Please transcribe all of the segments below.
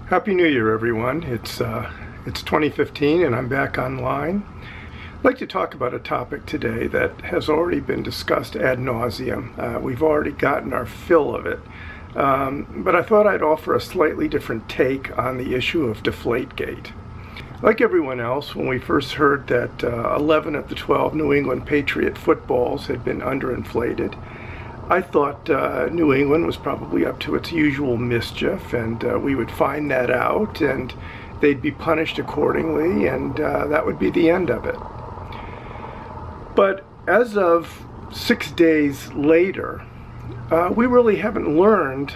Happy New Year, everyone. It's 2015 and I'm back online. I'd like to talk about a topic today that has already been discussed ad nauseum. We've already gotten our fill of it. But I thought I'd offer a slightly different take on the issue of Deflategate. Like everyone else, when we first heard that 11 of the 12 New England Patriot footballs had been underinflated, I thought New England was probably up to its usual mischief, and we would find that out and they'd be punished accordingly, and that would be the end of it. But as of 6 days later, we really haven't learned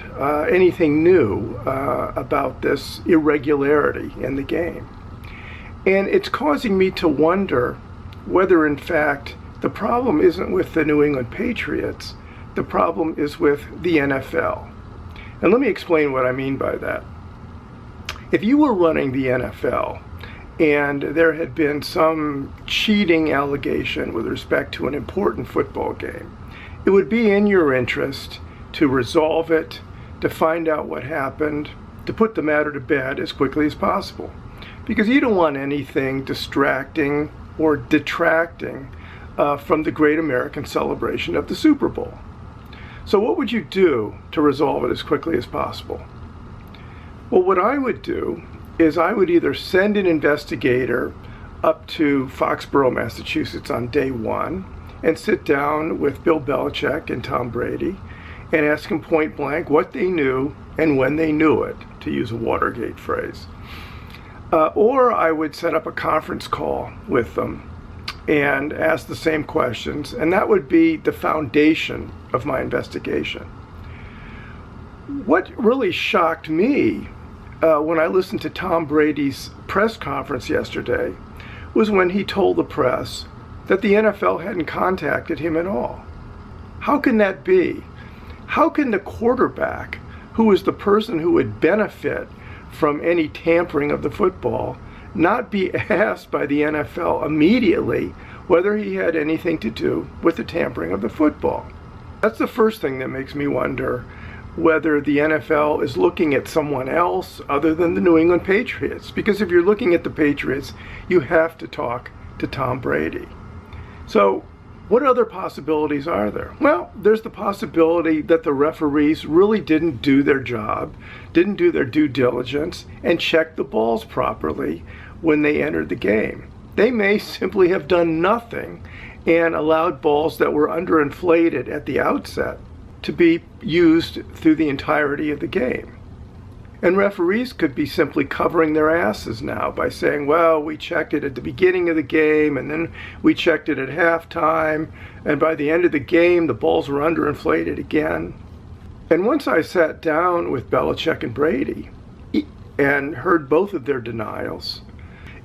anything new about this irregularity in the game. And it's causing me to wonder whether, in fact, the problem isn't with the New England Patriots. The problem is with the NFL. And let me explain what I mean by that. If you were running the NFL and there had been some cheating allegation with respect to an important football game, it would be in your interest to resolve it, to find out what happened, to put the matter to bed as quickly as possible. Because you don't want anything distracting or detracting from the great American celebration of the Super Bowl. So what would you do to resolve it as quickly as possible? Well, what I would do is I would either send an investigator up to Foxborough, Massachusetts on day one and sit down with Bill Belichick and Tom Brady and ask them point blank what they knew and when they knew it, to use a Watergate phrase. Or I would set up a conference call with them and ask the same questions, and that would be the foundation of my investigation. What really shocked me when I listened to Tom Brady's press conference yesterday was when he told the press that the NFL hadn't contacted him at all. How can that be? How can the quarterback, who is the person who would benefit from any tampering of the football, not be asked by the NFL immediately whether he had anything to do with the tampering of the football? That's the first thing that makes me wonder whether the NFL is looking at someone else other than the New England Patriots. Because if you're looking at the Patriots, you have to talk to Tom Brady. So what other possibilities are there? Well, there's the possibility that the referees really didn't do their job, didn't do their due diligence, and check the balls properly when they entered the game. They may simply have done nothing and allowed balls that were underinflated at the outset to be used through the entirety of the game. And referees could be simply covering their asses now by saying, well, we checked it at the beginning of the game, and then we checked it at halftime, and by the end of the game, the balls were underinflated again. And once I sat down with Belichick and Brady and heard both of their denials,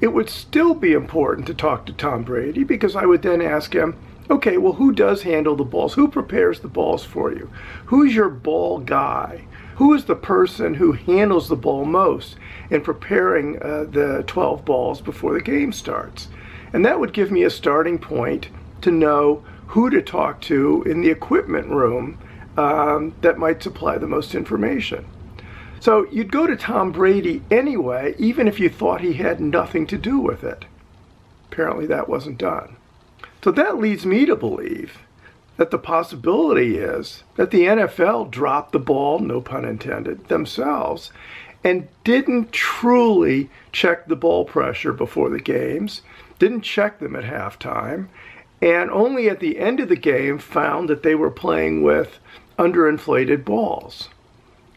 it would still be important to talk to Tom Brady, because I would then ask him, okay, well, who does handle the balls? Who prepares the balls for you? Who's your ball guy? Who is the person who handles the ball most in preparing the 12 balls before the game starts? And that would give me a starting point to know who to talk to in the equipment room that might supply the most information. So you'd go to Tom Brady anyway, even if you thought he had nothing to do with it. Apparently that wasn't done. So that leads me to believe that the possibility is that the NFL dropped the ball, no pun intended, themselves, and didn't truly check the ball pressure before the games, didn't check them at halftime, and only at the end of the game found that they were playing with underinflated balls,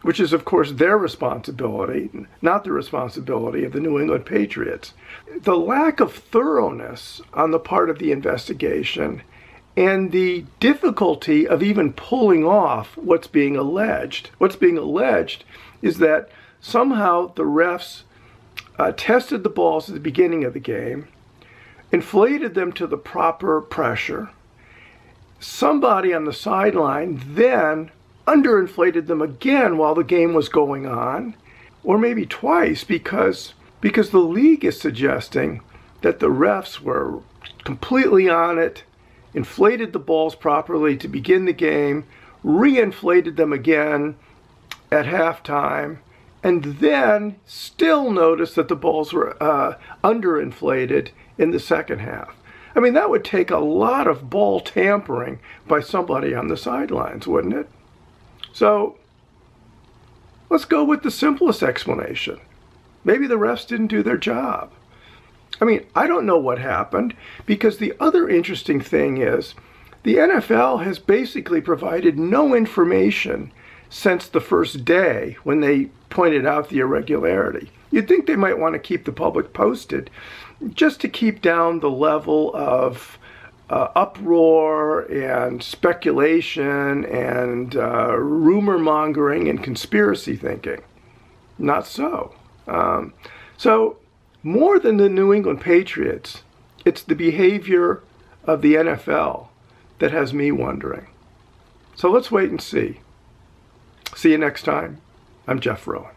which is, of course, their responsibility, not the responsibility of the New England Patriots. The lack of thoroughness on the part of the investigation and the difficulty of even pulling off what's being alleged. What's being alleged is that somehow the refs tested the balls at the beginning of the game, inflated them to the proper pressure. Somebody on the sideline then underinflated them again while the game was going on, or maybe twice, because the league is suggesting that the refs were completely on it, inflated the balls properly to begin the game, re-inflated them again at halftime, and then still notice that the balls were underinflated in the second half. I mean, that would take a lot of ball tampering by somebody on the sidelines, wouldn't it? So let's go with the simplest explanation. Maybe the refs didn't do their job. I mean, I don't know what happened, because the other interesting thing is the NFL has basically provided no information since the first day when they pointed out the irregularity. You'd think they might want to keep the public posted just to keep down the level of uproar and speculation and rumor mongering and conspiracy thinking. Not so. So more than the New England Patriots, it's the behavior of the NFL that has me wondering. So let's wait and see. See you next time. I'm Jeff Rowan.